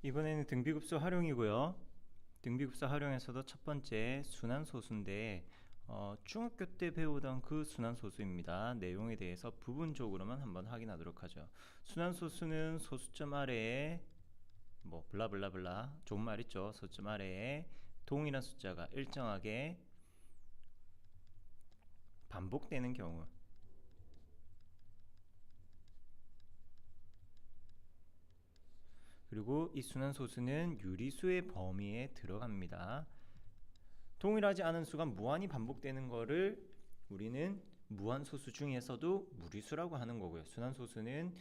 이번에는 등비급수 활용이고요. 등비급수 활용에서도 첫 번째 순환소수인데 중학교 때 배우던 그 순환소수입니다. 내용에 대해서 부분적으로만 한번 확인하도록 하죠. 순환소수는 소수점 아래에 뭐 블라블라블라 좋은 말 있죠. 소수점 아래에 동일한 숫자가 일정하게 반복되는 경우, 그리고 이 순환소수는 유리수의 범위에 들어갑니다. 동일하지 않은 수가 무한히 반복되는 거를 우리는 무한소수 중에서도 무리수라고 하는 거고요. 순환소수는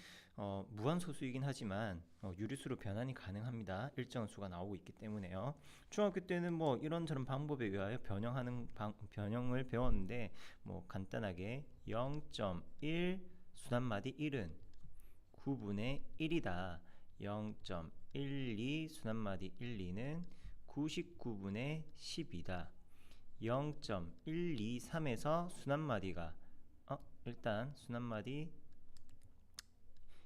무한소수이긴 하지만 유리수로 변환이 가능합니다. 일정한 수가 나오고 있기 때문에요. 중학교 때는 뭐 이런저런 방법에 의하여 변형을 배웠는데 뭐 간단하게 0.1 순환마디 1은 9분의 1이다. 0.12 순환마디 1, 2는 99분의 10이다. 0.123에서 순환마디가 일단 순환마디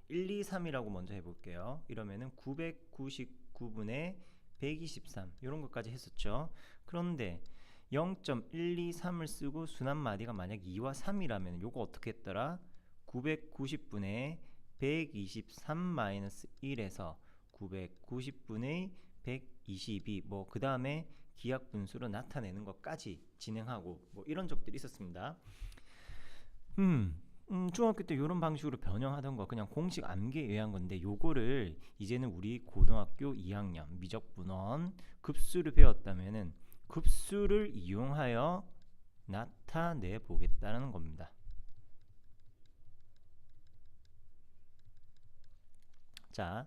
1, 2, 3이라고 먼저 해볼게요. 이러면은 999분의 123 이런 것까지 했었죠. 그런데 0.123을 쓰고 순환마디가 만약 2와 3이라면 요거 어떻게 했더라? 990분의 123-1에서 990분의 122 뭐 그 다음에 기하분수로 나타내는 것까지 진행하고 뭐 이런 적들이 있었습니다. 중학교 때 이런 방식으로 변형하던 거 그냥 공식 암기에 의한 건데 요거를 이제는 우리 고등학교 2학년 미적분원 급수를 배웠다면은 급수를 이용하여 나타내 보겠다는 겁니다. 자,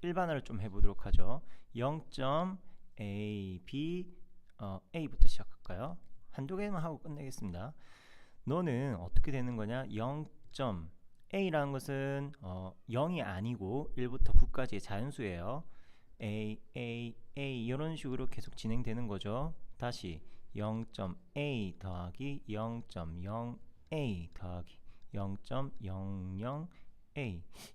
일반화를 좀 해보도록 하죠. 0.ab a부터 시작할까요? 한두 개만 하고 끝내겠습니다. 너는 어떻게 되는 거냐? 0.a라는 것은 0이 아니고 1부터 9까지의 자연수예요. a 이런 식으로 계속 진행되는 거죠. 다시 0.a 더하기 0.0a 더하기 0.00a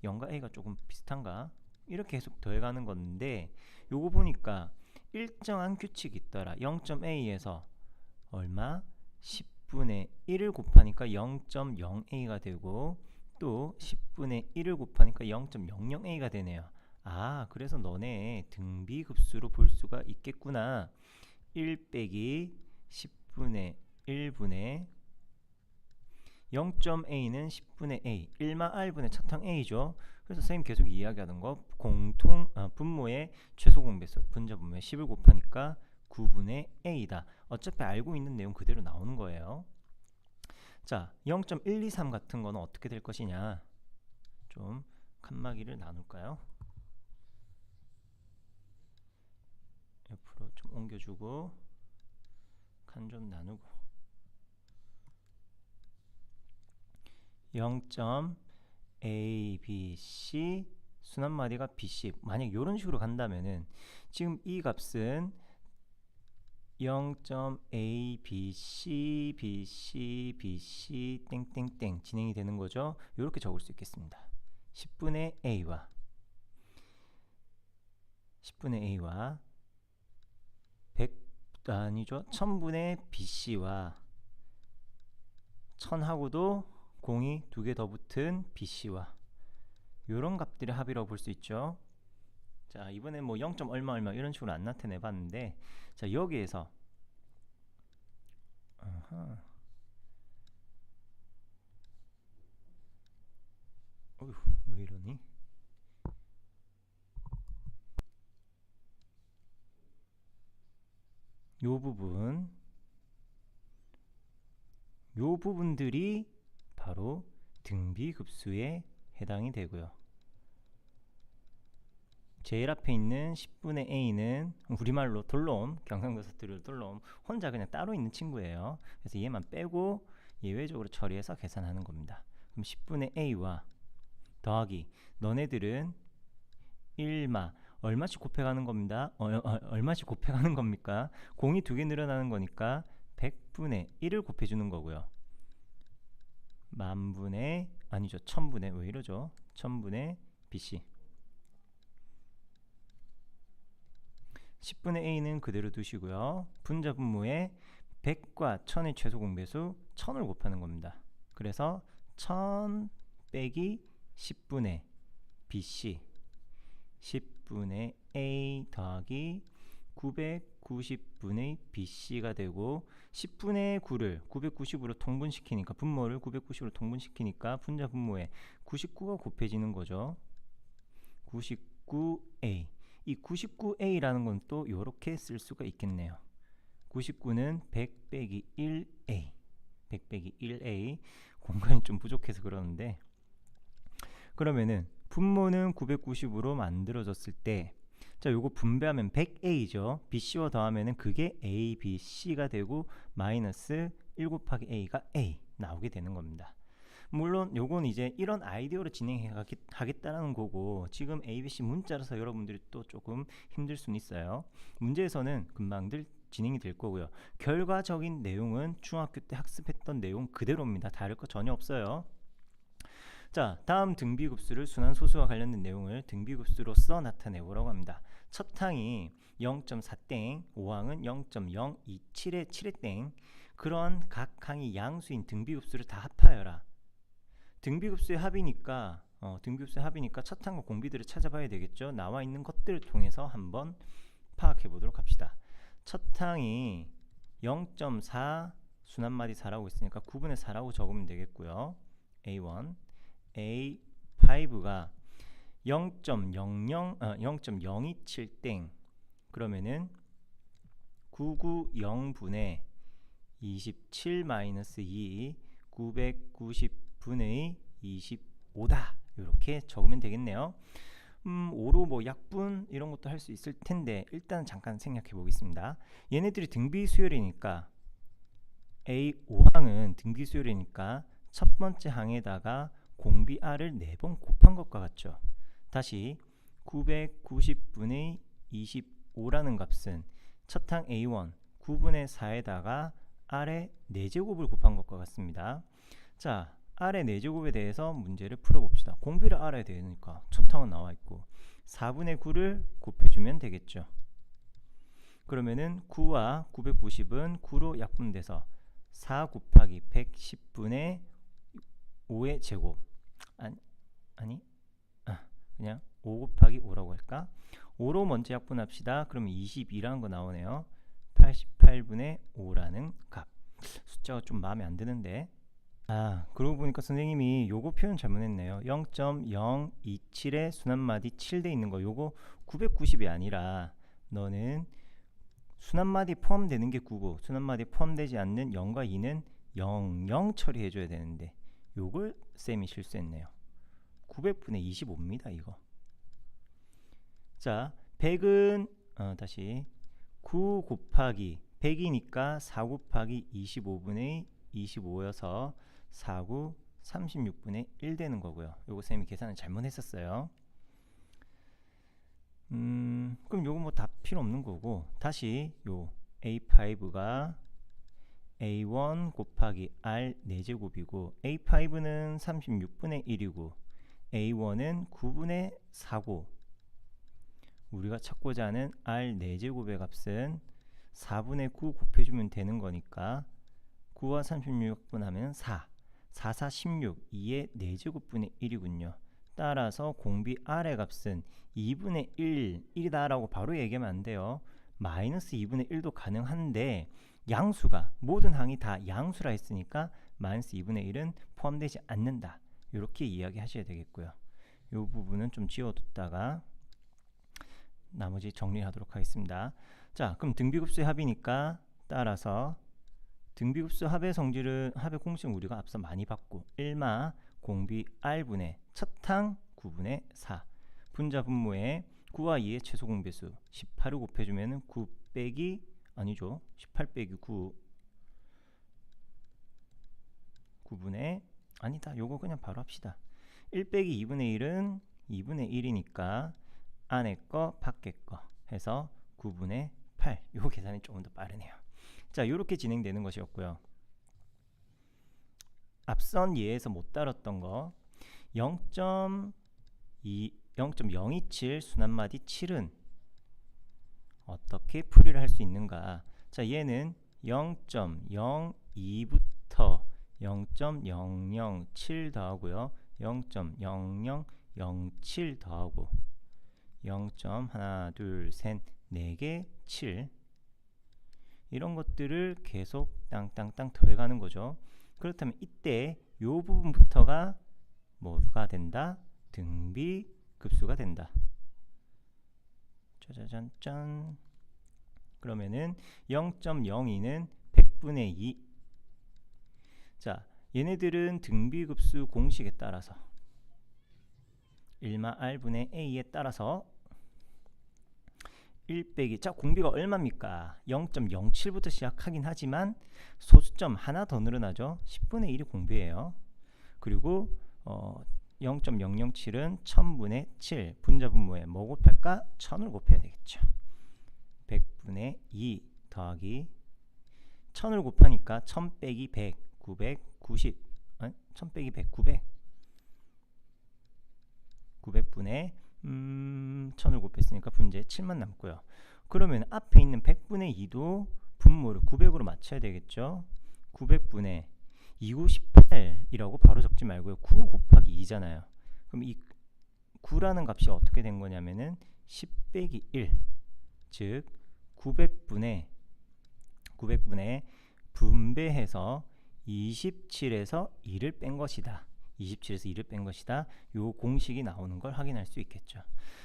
0과 a가 조금 비슷한가? 이렇게 계속 더해가는 건데 요거 보니까 일정한 규칙이 있더라. 0.a에서 얼마? 10분의 1을 곱하니까 0.0a가 되고 또 10분의 1을 곱하니까 0.00a가 되네요. 아, 그래서 너네 등비급수로 볼 수가 있겠구나. 1 빼기 10분의 1분의 0.a는 10분의 a 1마 r분의 차탕 a죠. 그래서 선생님 계속 이야기하던 거 분모의 최소 공배수 분자 분모의 10을 곱하니까 9분의 a다. 어차피 알고 있는 내용 그대로 나오는 거예요. 자, 0.123 같은 거는 어떻게 될 것이냐? 좀 칸막이를 나눌까요? 옆으로 좀 옮겨주고 칸 좀 나누고 0.abc 순환마디가 bc 만약 이런 식으로 간다면은 지금 이 값은 0.abc bc bc 땡땡땡 진행이 되는 거죠. 이렇게 적을 수 있겠습니다. 10분의 a와 100 아니죠. 1000분의 bc와 1000하고도 공이 2개 더 붙은 bc와 이런 값들의 합이라고 볼 수 있죠. 자, 이번엔 뭐 0. 얼마 얼마 이런 식으로 안 나타내 봤는데 자, 여기에서 어휴, 왜 이러니? 요 부분들이 바로 등비급수에 해당이 되고요. 제일 앞에 있는 10분의 a는 우리말로 돌놈, 경상도 사투리로 돌놈, 혼자 그냥 따로 있는 친구예요. 그래서 얘만 빼고 예외적으로 처리해서 계산하는 겁니다. 그럼 10분의 a와 더하기 너네들은 1마 얼마씩 곱해가는 겁니다. 얼마씩 곱해가는 겁니까? 공이 2개 늘어나는 거니까 100분의 1을 곱해주는 거고요. 만분의 아니죠 1000분의 왜 이러죠? 1000분의 bc 10분의 a는 그대로 두시고요. 분자 분모에 100과 1000의 최소 공배수 1000을 곱하는 겁니다. 그래서 1000 빼기 10분의 bc 10분의 a 더하기 990분의 bc가 되고 10분의 9를 990으로 통분시키니까 분모를 990으로 통분시키니까 분자 분모에 99가 곱해지는 거죠. 99a. 이 99a라는 건 또 이렇게 쓸 수가 있겠네요. 99는 100 빼기 1a 100 빼기 1a 공간이 좀 부족해서 그러는데, 그러면은 분모는 990으로 만들어졌을 때, 자, 요거 분배하면 100a죠. bc와 더하면은 그게 a, b, c가 되고 마이너스 1 곱하기 a가 a 나오게 되는 겁니다. 물론 요건 이제 이런 아이디어로 진행해 가겠다라는 거고, 지금 ABC 문자라서 여러분들이 또 조금 힘들 수는 있어요. 문제에서는 금방들 진행이 될 거고요. 결과적인 내용은 중학교 때 학습했던 내용 그대로입니다. 다를 거 전혀 없어요. 자, 다음 등비급수를 순환소수와 관련된 내용을 등비급수로써 나타내보라고 합니다. 첫 항이 0.4땡, 5항은 0.027에 7에 그런 각 항이 양수인 등비급수를 다 합하여라. 등비급수의 합이니까 첫 항과 공비들을 찾아봐야 되겠죠. 나와 있는 것들을 통해서 한번 파악해 보도록 합시다. 첫 항이 0.4 순환마디 4라고 있으니까 9분의 4라고 적으면 되겠고요. A1, A5가 0.027땡 그러면은 990분의 27 마이너스 2 990분의 25다 이렇게 적으면 되겠네요. 5로 뭐 약분 이런 것도 할 수 있을 텐데 일단 잠깐 생각해 보겠습니다. 얘네들이 등비수열이니까 A5항은 등비수열이니까 첫 번째 항에다가 공비 r을 4번 곱한 것과 같죠. 다시 990분의 25라는 값은 첫 항 A1 9분의 4에다가 r의 4제곱을 곱한 것과 같습니다. 자, r의 4제곱에 대해서 문제를 풀어봅시다. 공비를 알아야 되니까 첫 항은 나와있고 4분의 9를 곱해주면 되겠죠. 그러면은 9와 990은 9로 약분돼서 4 곱하기 110분의 5의 제곱 그냥 5 곱하기 5라고 할까? 5로 먼저 약분합시다. 그러면 22라는 거 나오네요. 88분의 5라는 값. 숫자가 좀 마음에 안 드는데, 그러고 보니까 선생님이 요거 표현 잘못했네요. 0.027에 순환마디 7돼 있는 거, 요거 990이 아니라 너는 순환마디 포함되는 게 9고 순환마디 포함되지 않는 0과 2는 00 처리해줘야 되는데 요걸 쌤이 실수했네요. 900분의 25입니다 이거. 자, 100은 다시 9 곱하기 100이니까 4 곱하기 25분의 25여서 4구 36분의 1 되는 거고요. 요거 쌤이 계산을 잘못했었어요. 그럼 요거 뭐 다 필요 없는 거고, 다시 요 A5가 A1 곱하기 R 4제곱이고 A5는 36분의 1이고 A1은 9분의 4고 우리가 찾고자 하는 R 4제곱의 값은 4분의 9 곱해주면 되는 거니까 9와 36분하면 4 4, 4, 16 2의 4제곱분의 1이군요. 따라서 공비 R의 값은 2분의 1이다 라고 바로 얘기하면 안 돼요. 마이너스 2분의 1도 가능한데 양수가 모든 항이 다 양수라 했으니까 마이너스 2분의 1은 포함되지 않는다. 이렇게 이야기 하셔야 되겠고요. 이 부분은 좀 지워뒀다가 나머지 정리하도록 하겠습니다. 자, 그럼 등비급수의 합이니까 따라서 등비급수 합의 성질은 합의 공식은 우리가 앞서 많이 봤고 1마 공비 R분의 첫항 9분의 4 분자 분모에 9와 2의 최소 공배수 18을 곱해주면 9 빼기 아니죠 18 빼기 9 9분의 아니다 요거 그냥 바로 합시다. 1 빼기 2분의 1은 2분의 1이니까 안에 거 밖에 거 해서 9분의 8 요 계산이 조금 더 빠르네요. 자, 요렇게 진행되는 것이었고요. 앞선 예에서 못 다뤘던 거 0.027 순환마디 7은 어떻게 풀이를 할 수 있는가? 자, 얘는 0.02부터 0.007 더하고요. 0.0007 더하고 0. 하나, 둘, 셋, 4개, 7 이런 것들을 계속 땅땅땅 더해가는 거죠. 그렇다면 이때 요 부분부터가 뭐가 된다? 등비급수가 된다. 짜자잔짠. 그러면은 0.02는 100분의 2. 자, 얘네들은 등비급수 공식에 따라서 1마 r분의 a에 따라서 1 빼기, 자, 공비가 얼마입니까? 0.07부터 시작하긴 하지만 소수점 하나 더 늘어나죠. 10분의 1이 공비예요. 그리고 0.007은 1000분의 7 분자 분모에 뭐 곱할까? 1000을 곱해야 되겠죠. 100분의 2 더하기 1000을 곱하니까 1000 빼기 100 990 1000 빼기 100 900 900분의 1000을 곱했으니까 분자에 7만 남고요. 그러면 앞에 있는 100분의 2도 분모를 900으로 맞춰야 되겠죠. 900분의 298이라고 바로 적지 말고요. 9 곱하기 2잖아요. 그럼 이 9라는 값이 어떻게 된 거냐면은 10 빼기 1, 즉 900분의 분배해서 27에서 2를 뺀 것이다. 27에서 2를 뺀 것이다. 요 공식이 나오는 걸 확인할 수 있겠죠.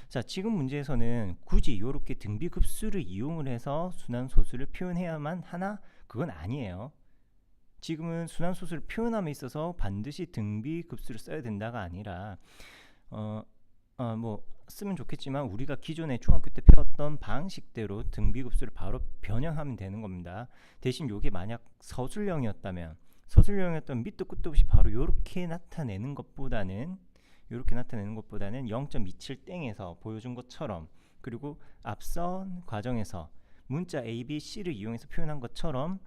자, 지금 문제에서는 굳이 이렇게 등비급수를 이용을 해서 순환소수를 표현해야만 하나? 그건 아니에요. 지금은 순환소수를 표현함에 있어서 반드시 등비급수를 써야 된다가 아니라 뭐 쓰면 좋겠지만 우리가 기존에 중학교 때 배웠던 방식대로 등비급수를 바로 변형하면 되는 겁니다. 대신 요게 만약 서술형이었다면 밑도 끝도 없이 바로 이렇게 나타내는 것보다는 0.27땡에서 보여준 것처럼, 그리고 앞선 과정에서 문자 A, B, C를 이용해서 표현한 것처럼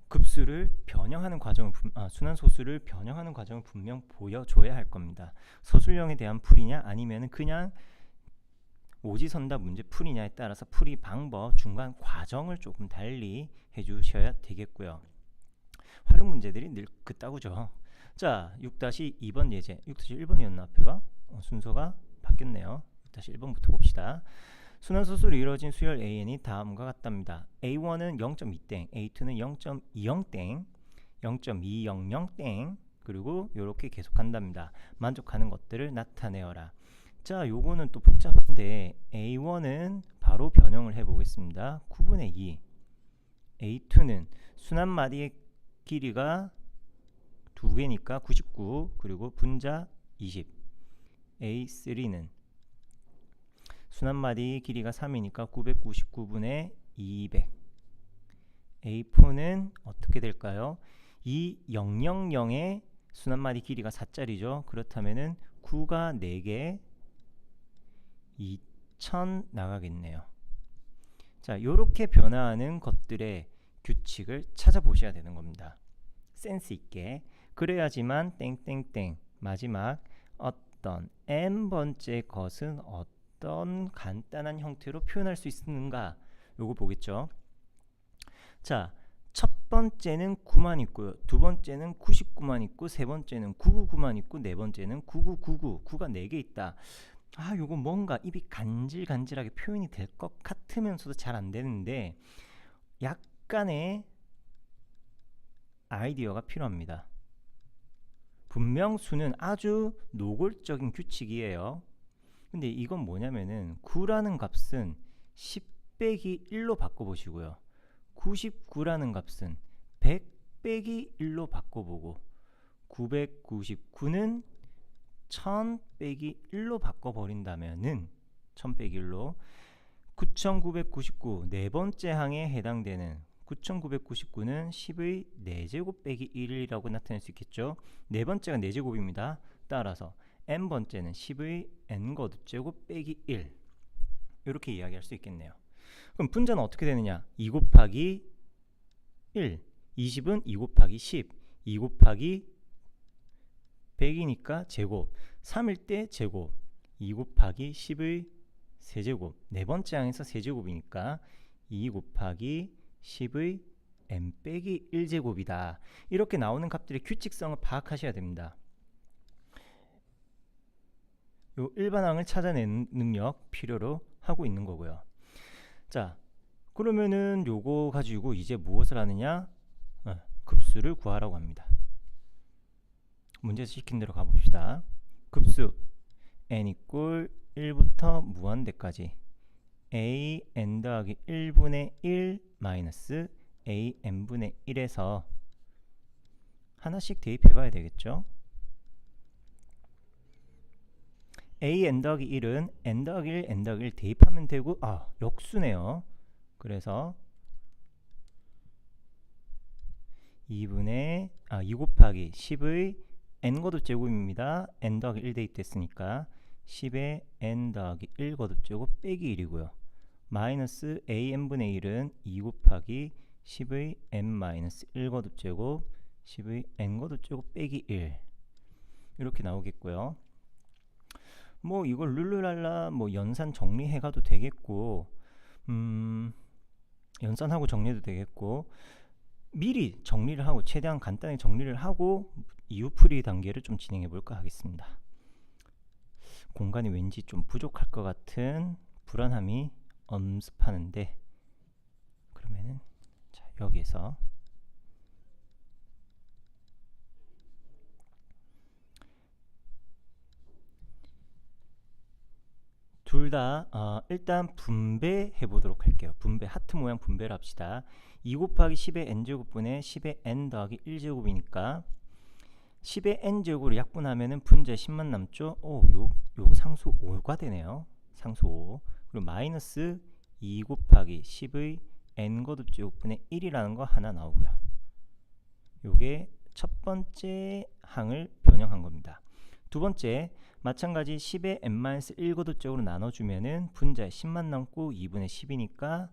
급수를 변형하는 과정을 순환소수를 변형하는 과정을 분명 보여줘야 할 겁니다. 서술형에 대한 풀이냐 아니면 그냥 오지선답 문제 풀이냐에 따라서 풀이 방법, 중간 과정을 조금 달리 해주셔야 되겠고요. 활용 문제들이 늘 그따구죠. 자, 6-2번 예제. 6-1번이었나 앞에가? 순서가 바뀌었네요. 6-1번부터 봅시다. 순환소수로 이루어진 수열 AN이 다음과 같답니다. A1은 0.2땡, A2는 0.20땡, 0.200땡, 그리고 이렇게 계속 한답니다. 만족하는 것들을 나타내어라. 자, 요거는 또 복잡한데 A1은 바로 변형을 해보겠습니다. 9분의 2. A2는 순환마디의 길이가 2개니까 99, 그리고 분자 20. A3는 순환마디 길이가 3이니까 999분의 200. A4는 어떻게 될까요? 이 000의 순환마디 길이가 4짜리죠. 그렇다면은 9가 4개 2000 나가겠네요. 자, 요렇게 변화하는 것들의 규칙을 찾아보셔야 되는 겁니다. 센스 있게. 그래야지만 땡땡땡 마지막 어떤 n번째 것은 어떤 간단한 형태로 표현할 수 있는가, 요거 보겠죠. 자, 첫 번째는 9만 있고요, 두 번째는 99만 있고, 세 번째는 999만 있고, 네 번째는 9999, 9가 4개 있다. 요거 뭔가 입이 간질간질하게 표현이 될 것 같으면서도 잘 안 되는데 약간의 아이디어가 필요합니다. 분명 수는 아주 노골적인 규칙이에요. 근데 이건 뭐냐면은 9라는 값은 10 빼기 1로 바꿔보시고요, 99라는 값은 100 빼기 1로 바꿔보고, 999는 1000 빼기 1로 바꿔버린다면은 1000 빼기 1로 9999 네 번째 항에 해당되는 9999는 10의 4제곱 빼기 1이라고 나타낼 수 있겠죠. 네 번째가 4제곱입니다. 따라서 n번째는 10의 n거듭 제곱 빼기 1, 이렇게 이야기할 수 있겠네요. 그럼 분자는 어떻게 되느냐? 2 곱하기 1, 20은 2 곱하기 10, 2 곱하기 100이니까 제곱, 3일 때 제곱, 2 곱하기 10의 세제곱, 네 번째 항에서 세제곱이니까 2 곱하기 10의 n 빼기 1제곱이다. 이렇게 나오는 값들의 규칙성을 파악하셔야 됩니다. 요 일반항을 찾아내는 능력 필요로 하고 있는 거고요. 자, 그러면은 요거 가지고 이제 무엇을 하느냐? 급수를 구하라고 합니다. 문제에서 시킨 대로 가봅시다. 급수 n 이꼴 1부터 무한대까지 a n 더하기 1분의 1 마이너스 a n분의 1에서 하나씩 대입해 봐야 되겠죠. a n 더하기 1은 n 더하기 1 n 더하기 1 대입하면 되고, 역수네요. 그래서 2 곱하기 10의 n 거듭 제곱입니다. n 더하기 1 대입됐으니까 10의 n 더하기 1 거듭 제곱 빼기 1이고요. 마이너스 a n분의 1은 2 곱하기 10의 n 마이너스 1 거듭 제곱 10의 n 거듭 제곱 빼기 1 이렇게 나오겠고요. 뭐 이걸 룰루랄라 뭐 연산 정리해 가도 되겠고, 연산하고 정리해도 되겠고, 미리 정리를 하고 최대한 간단히 정리를 하고 이유풀이 단계를 좀 진행해 볼까 하겠습니다. 공간이 왠지 좀 부족할 것 같은 불안함이 엄습하는데, 그러면은 자, 여기에서 둘 다 일단 분배해 보도록 할게요. 분배, 하트 모양 분배를 합시다. 2 곱하기 10의 n제곱분의 10의 n 더하기 1제곱이니까 10의 n제곱으로 약분하면은 분자 10만 남죠. 요거 상수 5가 되네요. 상수 5. 그리고 마이너스 2 곱하기 10의 n 거듭 제곱분의 1이라는 거 하나 나오고요. 요게 첫 번째 항을 변형한 겁니다. 두 번째, 마찬가지 10의 n-1 거듭적으로 나눠주면은 분자에 10만 남고 2분의 10이니까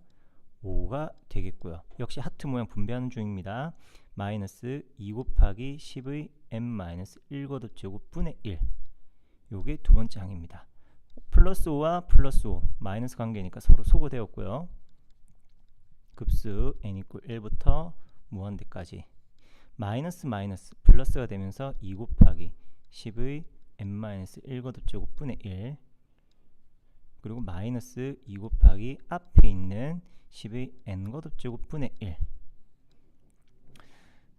5가 되겠고요. 역시 하트 모양 분배하는 중입니다. 마이너스 2 곱하기 10의 n-1 거듭제곱 분의 1. 요게 두 번째 항입니다. 플러스 5와 플러스 5 마이너스 관계니까 서로 소거되었고요. 급수 n 이퀄 1부터 무한대까지 마이너스 마이너스 플러스가 되면서 2 곱하기 10의 n-1 거듭제곱 분의 1, 그리고 마이너스 2 곱하기 앞에 있는 10의 n 거듭제곱 분의 1.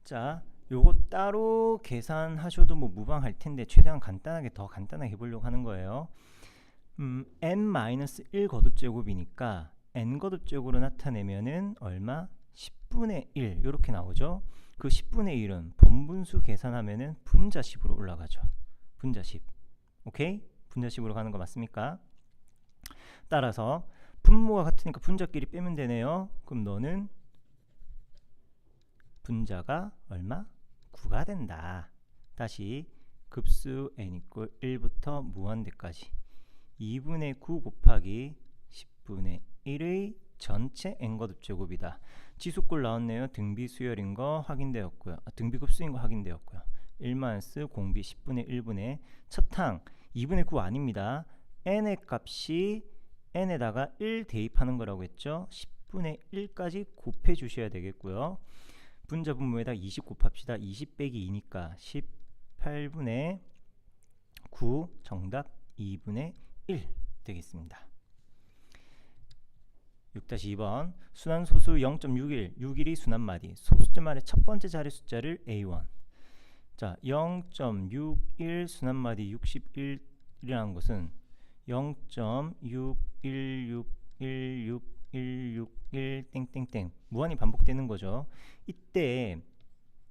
자, 요거 따로 계산하셔도 뭐 무방할 텐데 최대한 간단하게 더 간단하게 해보려고 하는 거예요. n-1 거듭제곱이니까 n 거듭제곱으로 나타내면은 얼마? 10분의 1 이렇게 나오죠. 그 10분의 1은 번분수 계산하면은 분자식으로 올라가죠. 분자식. 오케이? 분자식으로 가는 거 맞습니까? 따라서 분모가 같으니까 분자끼리 빼면 되네요. 그럼 너는 분자가 얼마? 9가 된다. 다시 급수 n 이퀄 1부터 무한대까지 2분의 9 곱하기 10분의 1의 전체 n 거듭제곱이다. 지수꼴 나왔네요. 등비 수열인 거 확인되었고요. 등비 급수인 거 확인되었고요. 1 공비 10분의 1분의 첫 항 2분의 9 아닙니다. n의 값이 n에다가 1 대입하는 거라고 했죠. 10분의 1까지 곱해 주셔야 되겠고요. 분자 분모에다 20 곱합시다. 20 빼기 2니까 18분의 9, 정답 2분의 1 되겠습니다. 6-2번 순환소수 0.61, 6일이 순환마디. 소수점 말의 첫 번째 자리 숫자를 A1. 자, 0.61 순환마디 61이라는 것은 0.61616161 땡땡땡 무한히 반복되는 거죠. 이때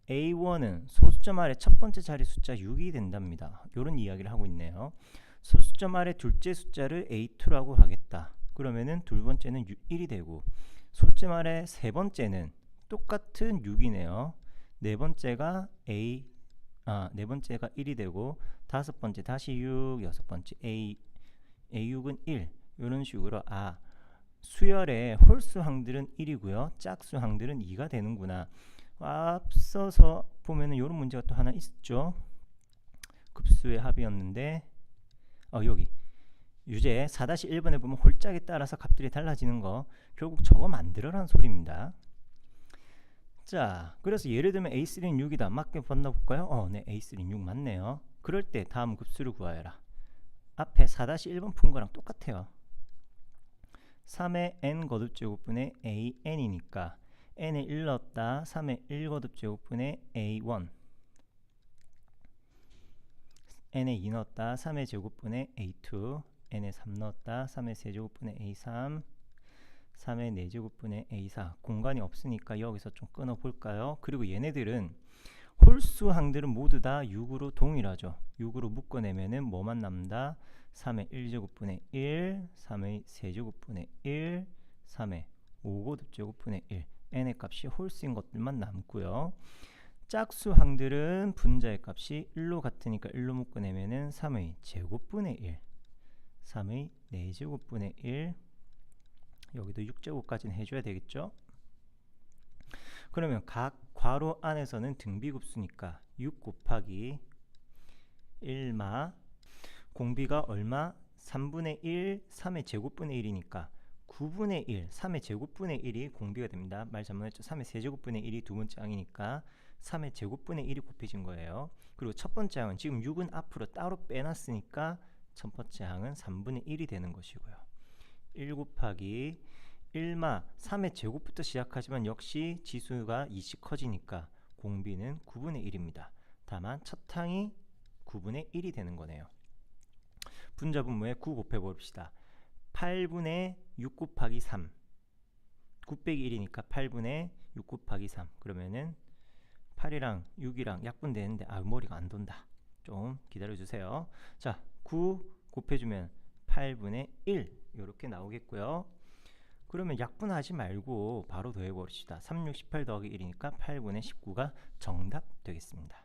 A1은 소수점 아래 첫 번째 자리 숫자 6이 된답니다. 이런 이야기를 하고 있네요. 소수점 아래 둘째 숫자를 A2라고 하겠다. 그러면은 두 번째는 1이 되고, 소수점 아래 세 번째는 똑같은 6이네요. 네 번째가 네 번째가 1이 되고, 다섯 번째 다시 6, 여섯 번째 A6은 1. 이런 식으로 수열의 홀수항들은 1이고요. 짝수항들은 2가 되는구나. 앞서서 보면은 이런 문제가 또 하나 있었죠. 급수의 합이었는데 여기 유제 4-1번에 보면 홀짝에 따라서 값들이 달라지는 거 결국 저거 만들어라는 소리입니다. 자, 그래서 예를 들면 A3는 6이다. 맞게 만나볼까요? 네, A3는 6 맞네요. 그럴 때 다음 급수를 구하여라. 앞에 4-1번 푼 거랑 똑같아요. 3의 n 거듭제곱분의 an이니까 n에 1 넣었다 3의 1 거듭제곱분의 a1, n에 2 넣었다 3의 제곱분의 a2, n에 3 넣었다 3의 세제곱분의 a3, 3의 4제곱분의 a4. 공간이 없으니까 여기서 좀 끊어볼까요? 그리고 얘네들은 홀수항들은 모두 다 6으로 동일하죠. 6으로 묶어내면은 뭐만 남는다? 3의 1제곱분의 1, 3의 세제곱분의 1, 3의 5거듭제곱분의 1. n의 값이 홀수인 것들만 남고요. 짝수항들은 분자의 값이 1로 같으니까 1로 묶어내면은 3의 제곱분의 1, 3의 4제곱분의 1, 여기도 6제곱까지는 해줘야 되겠죠. 그러면 각 괄호 안에서는 등비급수니까 6 곱하기 1마 공비가 얼마? 3분의 1, 3의 제곱분의 1이니까 9분의 1, 3의 제곱분의 1이 공비가 됩니다. 말 잘못했죠. 3의 세제곱분의 1이 두 번째 항이니까 3의 제곱분의 1이 곱해진 거예요. 그리고 첫 번째 항은 지금 6은 앞으로 따로 빼놨으니까 첫 번째 항은 3분의 1이 되는 것이고요. 1 곱하기 1마 3의 제곱부터 시작하지만 역시 지수가 2씩 커지니까 공비는 9분의 1입니다. 다만 첫 항이 9분의 1이 되는 거네요. 분자분모에 9 곱해봅시다. 8분의 6 곱하기 3, 9 빼기 1이니까 8분의 6 곱하기 3. 그러면은 8이랑 6이랑 약분되는데 머리가 안 돈다. 좀 기다려주세요. 자, 9 곱해주면 8분의 1 이렇게 나오겠고요. 그러면 약분하지 말고 바로 더해버립시다. 3, 6, 18 더하기 1이니까 8분의 19가 정답 되겠습니다.